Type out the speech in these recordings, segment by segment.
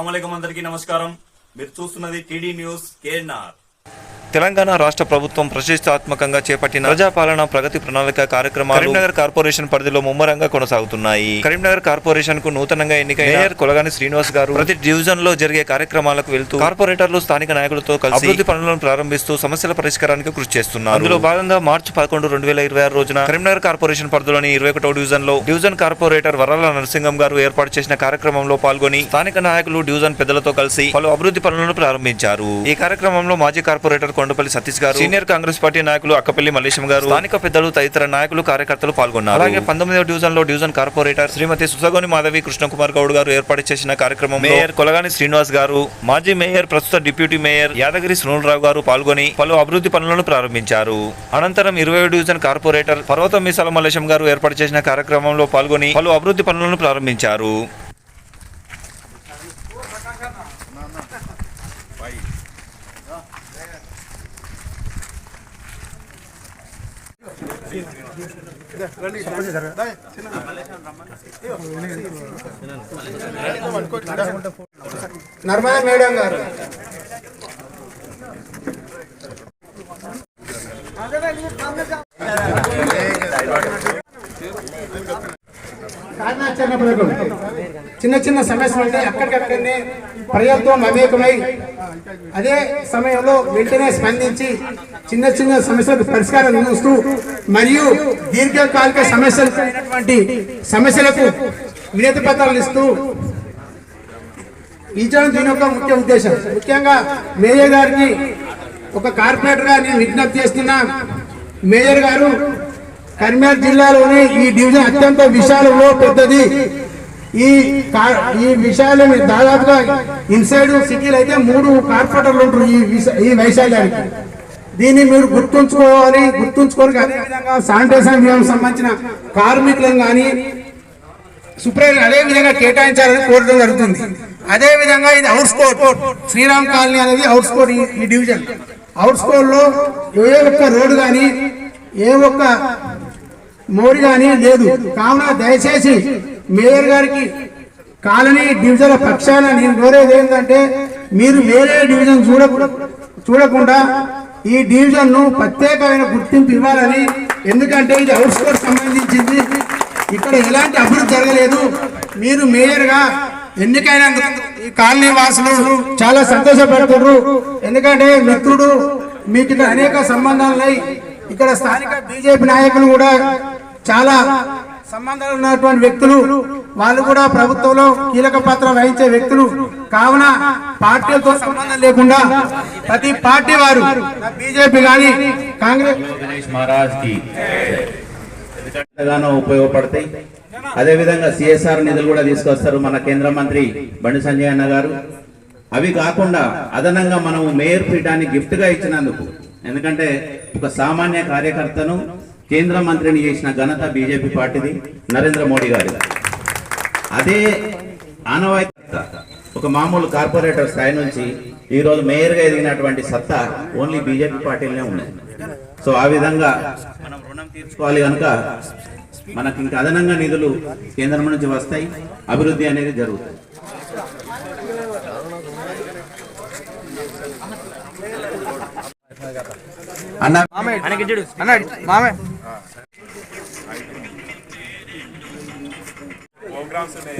అస్సలాముఅలైకుం అందరికీ నమస్కారం. మీరు చూస్తున్నది టీడీ న్యూస్ కేఎన్ఆర్. తెలంగాణ రాష్ట్ర ప్రభుత్వం ప్రతిష్టాత్మకంగా చేపట్టిన ప్రజాపాలన ప్రగతి ప్రణాళిక కార్యక్రమాలు కరీంనగర్ కార్పొరేషన్ పరిధిలో ముమ్మరంగా కొనసాగుతున్నాయి. కరీంనగర్ కార్పొరేషన్ కు నూతనంగా ఎన్నికైన మేయర్ కొలగాని శ్రీనివాస్ గారు ప్రతి డివిజన్ లో జరిగే కార్యక్రమాలకు వెళ్తూ కార్పొరేటర్లు స్థానిక నాయకులతో కలిసి అభివృద్ధి పనులను ప్రారంభిస్తూ సమస్యల పరిష్కారానికి కృషి చేస్తున్నారు. అందులో భాగంగా మార్చి 11, 2026 రోజున కరీంనగర్ కార్పొరేషన్ పరిధిలోని 21వ డివిజన్ లో డివిజన్ కార్పొరేటర్ వరాల నరసింగం గారు ఏర్పాటు చేసిన కార్యక్రమంలో పాల్గొని స్థానిక నాయకులు డివిజన్ పెద్దలతో కలిసి పలు అభివృద్ధి పనులను ప్రారంభించారు. ఈ కార్యక్రమంలో మాజీ కార్పొరేటర్ కొండపల్లి సతీష్ గారు, సీనియర్ కాంగ్రెస్ పార్టీ నాయకులు అక్కపల్లి మల్లేశం గారు, స్థానిక పెద్దలు తదితర నాయకులు కార్యకర్తలు పాల్గొన్నారు. అలాగే 19వ డివిజన్ లో డివిజన్ కార్పొరేటర్ శ్రీమతి సుసగోని మాధవి కృష్ణకుమార్ గౌడ్ గారు ఏర్పాటు చేసిన కార్యక్రమం మేయర్ కొలగాని శ్రీనివాస్ గారు, మాజీ మేయర్ ప్రస్తుత డిప్యూటీ మేయర్ యాదగిరి సునీల్ గారు పాల్గొని పలు అభివృద్ధి పనులను ప్రారంభించారు. అనంతరం 20వ డివిజన్ కార్పొరేటర్ పర్వతం మీసాల మల్లేశం గారు ఏర్పాటు చేసిన కార్యక్రమంలో పాల్గొని పలు అభివృద్ధి పనులను ప్రారంభించారు. నర్మదా మేడం గారు చిన్న చిన్న సమస్యలు ఉంటే అక్కడికక్కడనే ప్రజలతో మమేకమై అదే సమయంలో వెంటనే స్పందించి చిన్న చిన్న సమస్యలకు పరిష్కారం చూస్తూ మరియు దీర్ఘకాలిక సమస్యలకు వినతి పత్రాలు ఇస్తూ ఇచ్చడం దీని యొక్క ముఖ్య ఉద్దేశం. ముఖ్యంగా మేయర్ గారికి ఒక కార్పొరేటర్ గా నేను విజ్ఞప్తి చేస్తున్నా. మేయర్ గారు కరీంనగర్ జిల్లాలోనే ఈ డివిజన్ అత్యంత విశాలంలో పెద్దది. ఈ విశాలం దాదాపుగా ఇన్సైడ్ సిటీలో అయితే 3 కార్పొరేటర్లు ఉంటారు ఈ వైశాల్యానికి. దీన్ని మీరు గుర్తుంచుకోవాలి. అదేవిధంగా శానిటేషన్ వ్యవస్థకు సంబంధించిన కార్మికులను కానీ సూపర్వైజర్ అదే విధంగా కేటాయించాలని కోరడం జరుగుతుంది. అదే విధంగా ఇది అవుట్స్కోట్ శ్రీరామ్ కాలనీ అనేది అవుట్స్కోట్ ఈ డివిజన్. అవుట్స్కోట్ లో ఏ ఒక్క రోడ్డు కానీ ఏ ఒక్క మోడి కానీ లేదు. కావున దయచేసి మేయర్ గారికి కాలనీ డివిజన్ పక్షాన నేను కోరేది ఏంటంటే మీరు వేరే డివిజన్ చూడకుండా ఈ డివిజన్ ను ప్రత్యేకమైన గుర్తింపు ఇవ్వాలని. ఎందుకంటే ఇది అవుట్స్కోట్ సంబంధించింది. ఇక్కడ ఎలాంటి అభివృద్ధి జరగలేదు. మీరు మేయర్ గా ఎన్నికైనందుకు ఈ కాలనీ వాసులు చాలా సంతోషపడుతున్నారు. ఎందుకంటే మిత్రుడు మీకు ఇక్కడ అనేక సంబంధాలున్నాయి. ఇక్కడ స్థానిక బీజేపీ నాయకులు కూడా చాలా సంబంధాలు ఉన్నటువంటి వ్యక్తులు, వాళ్ళు కూడా ప్రభుత్వంలో కీలక పాత్ర వహించే వ్యక్తులు. కావున పార్టీలతో సంబంధం లేకుండా ప్రతి పార్టీ వారు బీజేపీ కానీ కాంగ్రెస్ ఉపయోగపడతాయి. అదే విధంగా సిఎస్ఆర్ నిధులు కూడా తీసుకొస్తారు మన కేంద్ర మంత్రి బండి సంజయ్ అన్న గారు. అవి కాకుండా అదనంగా మనం మేయర్ పీఠాన్ని గిఫ్ట్ గా ఇచ్చినందుకు, ఎందుకంటే ఒక సామాన్య కార్యకర్తను కేంద్ర మంత్రిని చేసిన ఘనత బీజేపీ పార్టీది, నరేంద్ర మోడీ గారి. అదే ఆనవాయితీ ఒక మామూలు కార్పొరేటర్ స్థాయి నుంచి ఈ రోజు మేయర్ గా ఎదిగినటువంటి సత్తా ఓన్లీ బీజేపీ పార్టీలోనే ఉన్నాయి. సో ఆ విధంగా మనం రుణం తీర్చుకోవాలి కనుక మనకి ఇంకా అదనంగా నిధులు కేంద్రం నుంచి వస్తాయి, అభివృద్ధి అనేది జరుగుతుంది.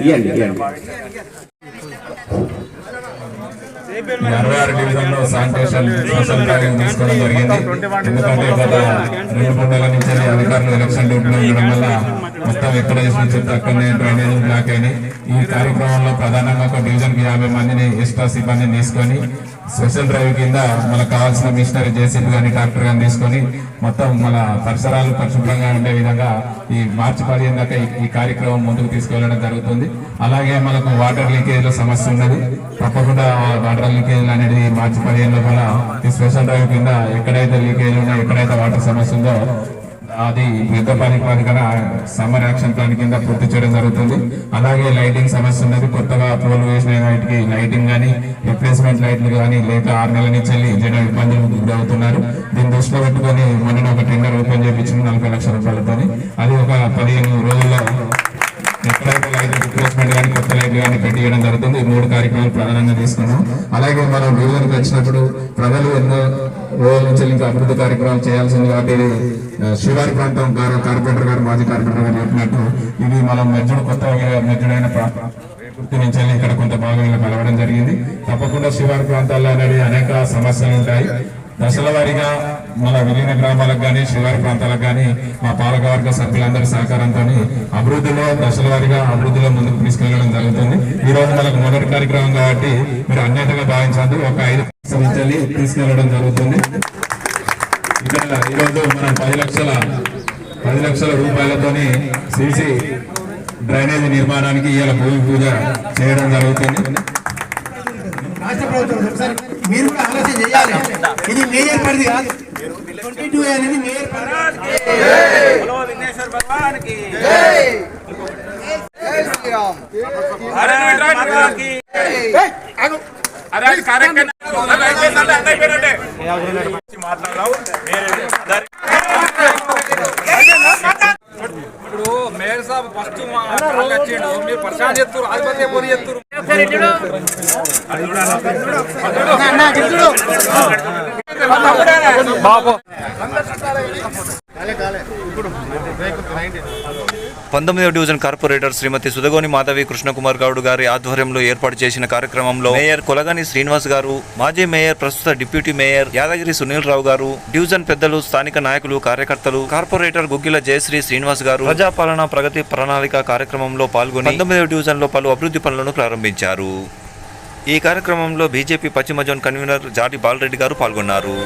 ఈ 66 డివిజన్ లో శానిటేషన్ సోషల్ కార్యం తీసుకోవడం జరిగింది. ఎందుకంటే గత 2 నెలల నుంచి అధికారులు ఎలక్షన్ డ్యూటీలో ఉండడం వల్ల మొత్తం ఎక్కడ చూసి అక్కడనే డ్రైనేజ్ బ్లాక్ అయినాయి. ఈ కార్యక్రమంలో ప్రధానంగా ఒక డివిజన్ కి 50 మందిని ఎక్స్ట్రా సిబ్బందిని తీసుకొని స్పెషల్ డ్రైవ్ కింద మనకు కావాల్సిన మిషనరీ జేసీబీ కానీ ట్రాక్టర్ కానీ తీసుకొని మొత్తం మన పరిసరాలు పరిశుభ్రంగా ఉండే విధంగా ఈ మార్చి 15 దాకా ఈ కార్యక్రమం ముందుకు తీసుకెళ్లడం జరుగుతుంది. అలాగే మనకు వాటర్ లీకేజ్ సమస్య ఉన్నది. తప్పకుండా వాటర్ లీకేజ్ అనేది మార్చి 15 లోపల ఈ స్పెషల్ డ్రైవ్ కింద ఎక్కడైతే లీకేజ్ ఉన్నా, ఎక్కడైతే వాటర్ సమస్య ఉందో అది యుద్ధ ప్రాతిపదికన సమ్మర్ యాక్షన్ ప్లాన్ కింద పూర్తి చేయడం జరుగుతుంది. అలాగే లైటింగ్ సమస్య ఉన్నది. కొత్తగా పోల్ వేసిన వాటికి లైటింగ్ కానీ రిప్లేస్మెంట్ లైట్లు కానీ లేక 6 నెలల నుంచి జన ఇబ్బందులు గురవుతున్నారు. దీన్ని దృష్టిలో పెట్టుకొని మొన్న ఒక టెండర్ ఓపెన్ చేయించింది 40 లక్షల రూపాయలతో. అది ఒక 15 రోజుల్లో ఎక్కడైతే లైట్ రిప్లేస్మెంట్ కానీ కొత్త లైట్లు కానీ పెట్టియడం జరుగుతుంది. ఈ 3 కార్యక్రమాలు ప్రధానంగా అభివృద్ధి కార్యక్రమాలు చేయాల్సింది కాబట్టి ఇది శివారి ప్రాంతం కార్పొరేటర్ గారు మాజీ కార్పొరేటర్ గారు చెప్పినట్టు ఇది మనం మెజ్జుడైన గుర్తు నుంచి ఇక్కడ కొంత భాగంగా కలవడం జరిగింది. తప్పకుండా శివారి ప్రాంతాల్లో అనేది అనేక సమస్యలు ఉంటాయి. దశల వారీగా మన విలీన గ్రామాలకు కానీ శివారి ప్రాంతాలకు కానీ మా పాలకవర్గ సభ్యులందరి సహకారంతో అభివృద్ధిలో దశల వారీగా అభివృద్ధిలో ముందుకు తీసుకెళ్లడం జరుగుతుంది. ఈ రోజు మనకు మొదటి కార్యక్రమం కాబట్టి మీరు అన్నిటిగా భావించండి. ఒక 5 సంవత్సరాలు తీసుకెళ్లడం జరుగుతుంది. ఇక్కడ ఈరోజు మనం 10 లక్షల రూపాయలతోని సిసి డ్రైనేజీ నిర్మాణానికి ఇవాళ భూమి పూజ చేయడం జరుగుతుంది. రాష్ట్ర ప్రభుత్వం ఒకసారి మీరు కూడా ఆలోచన చేయాలి. ఇది మేయర్ పరిధి కాదు. 22 అనేది మేయర్ ఇప్పుడు మేయర్ సాబ్ ఫస్ట్ వచ్చిండు, మీరు ప్రశాంత్ చెప్తారు, ఆధిపత్య పోనీ చెప్తారు. బాబు 19వ డివిజన్ కార్పొరేటర్ శ్రీమతి సుధగోని మాధవి కృష్ణకుమార్ గౌడ్ గారి ఆధ్వర్యంలో ఏర్పాటు చేసిన కార్యక్రమంలో మేయర్ కొలగాని శ్రీనివాస్ గారు, మాజీ మేయర్ ప్రస్తుత డిప్యూటీ మేయర్ యాదగిరి సునీల్ రావు గారు, డివిజన్ పెద్దలు, స్థానిక నాయకులు, కార్యకర్తలు, కార్పొరేటర్ గుగ్గిల జయశ్రీ శ్రీనివాస్ గారు ప్రజాపాలన ప్రగతి ప్రణాళిక కార్యక్రమంలో పాల్గొని 19వ డివిజన్ లో పలు అభివృద్ధి పనులను ప్రారంభించారు. ఈ కార్యక్రమంలో బీజేపీ పశ్చిమ జోన్ కన్వీనర్ జాడి బాలరెడ్డి గారు పాల్గొన్నారు.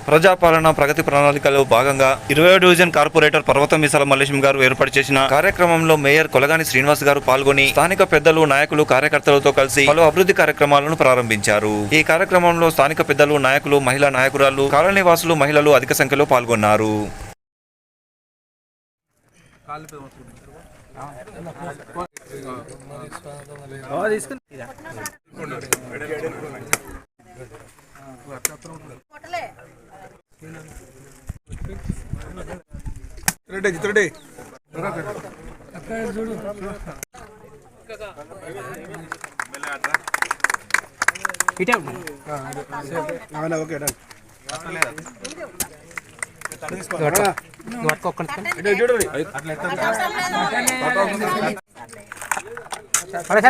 ప్రజాపాలన ప్రగతి ప్రణాళికలో భాగంగా 20వ డివిజన్ కార్పొరేటర్ పర్వతం మిసాల మల్లేశం గారు ఏర్పాటు చేసిన కార్యక్రమంలో మేయర్ కొలగాని శ్రీనివాస్ గారు పాల్గొని స్థానిక పెద్దలు, నాయకులు, కార్యకర్తలతో కలిసి పలు అభివృద్ధి కార్యక్రమాలను ప్రారంభించారు. ఈ కార్యక్రమంలో స్థానిక పెద్దలు, నాయకులు, మహిళా నాయకురాలు, కాలనీవాసులు, మహిళలు అధిక సంఖ్యలో పాల్గొన్నారు.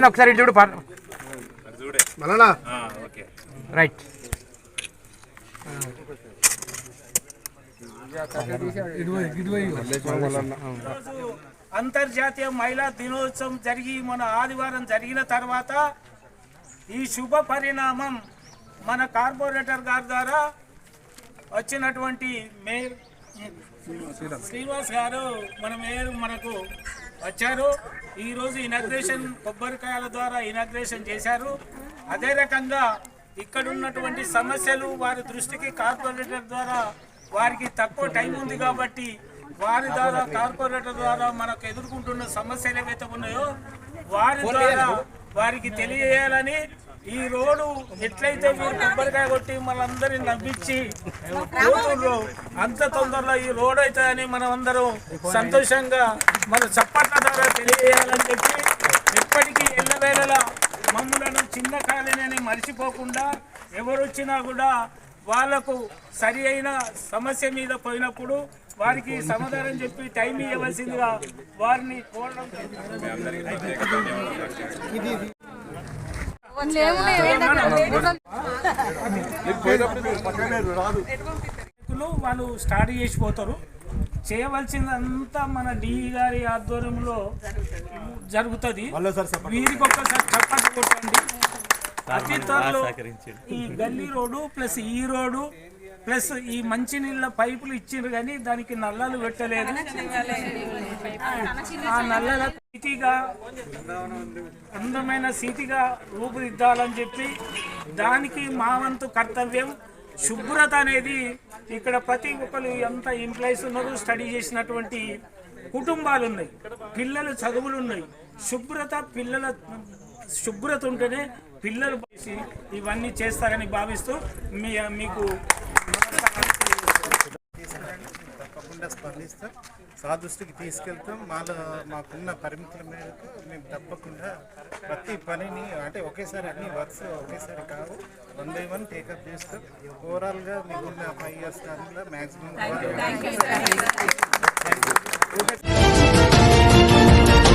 ఒకసారి చూడు రైట్. అంతర్జాతీయ మహిళా దినోత్సవం జరిగి మన ఆదివారం జరిగిన తర్వాత ఈ శుభ పరిణామం మన కార్పొరేటర్ గారి ద్వారా వచ్చినటువంటి మేయర్ శ్రీనివాస్ గారు మన మేయర్ మనకు వచ్చారు. ఈరోజు ఇనాగ్రేషన్ కొబ్బరికాయల ద్వారా ఇనాగ్రేషన్ చేశారు. అదే రకంగా ఇక్కడ ఉన్నటువంటి సమస్యలు వారి దృష్టికి కార్పొరేటర్ ద్వారా వారికి తక్కువ టైం ఉంది కాబట్టి వారి ద్వారా కార్పొరేటర్ ద్వారా మనకు ఎదుర్కొంటున్న సమస్యలు ఏవైతే ఉన్నాయో వారి ద్వారా వారికి తెలియజేయాలని ఈ రోడ్డు ఎట్లయితే మీరు కొబ్బరికాయ కొట్టి మనందరిని నవ్వించి పోతుండ్రు అంత తొందరలో ఈ రోడ్ అవుతుందని మనం అందరం సంతోషంగా మన చప్పట్ల ద్వారా తెలియజేయాలని చెప్పి ఎప్పటికీ ఎల్లవేళలా మమ్మల్ని చిన్న కాలనీ మర్చిపోకుండా ఎవరు వచ్చినా కూడా వాళ్లకు సరి అయిన సమస్య మీద పోయినప్పుడు వారికి సమాధానం చెప్పి టైం ఇవ్వవలసిందిగా వారిని కోరడం వాళ్ళు స్టార్ట్ చేసిపోతారు. చేయవలసిందంతా మన డిఈ గారి ఆధ్వర్యంలో జరుగుతుంది. వీరికి ఒక్కసారి చప్పట్లు కొట్టండి. అతి త్వరలో ఈ గల్లీ రోడ్డు ప్లస్ ఈ రోడ్డు ప్లస్ ఈ మంచినీళ్ళ పైపులు ఇచ్చిండ్రు కానీ దానికి నల్లలు పెట్టలేదు. ఆ నల్లల సిటీగా అందమైన సిటీగా రూపుదిద్దాలని చెప్పి దానికి మా వంతు కర్తవ్యం. శుభ్రత అనేది ఇక్కడ ప్రతి ఒక్కరు ఎంత ఎంప్లాయీస్ ఉన్నారు, స్టడీ చేసినటువంటి కుటుంబాలు ఉన్నాయి, పిల్లలు చదువులు ఉన్నాయి. శుభ్రత ఉంటేనే పిల్లలు ఇవన్నీ చేస్తారని భావిస్తూ మీకు తప్పకుండా స్పందిస్తాం, సాదృష్టికి తీసుకెళ్తాం. మాకున్న పరిమితుల మేరకు మేము తప్పకుండా ప్రతి పనిని అంటే ఒకేసారి అన్ని వర్క్స్ ఒకేసారి కాదు, 1 by 1 టేకప్ చేస్తాం. ఓవరాల్గా మీకున్న 5 years టర్మ్లో maximum.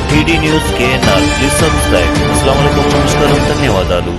TD news KNR, please subscribe. అస్సలాము అలైకుం, నమస్కారం, ధన్యవాదాలు.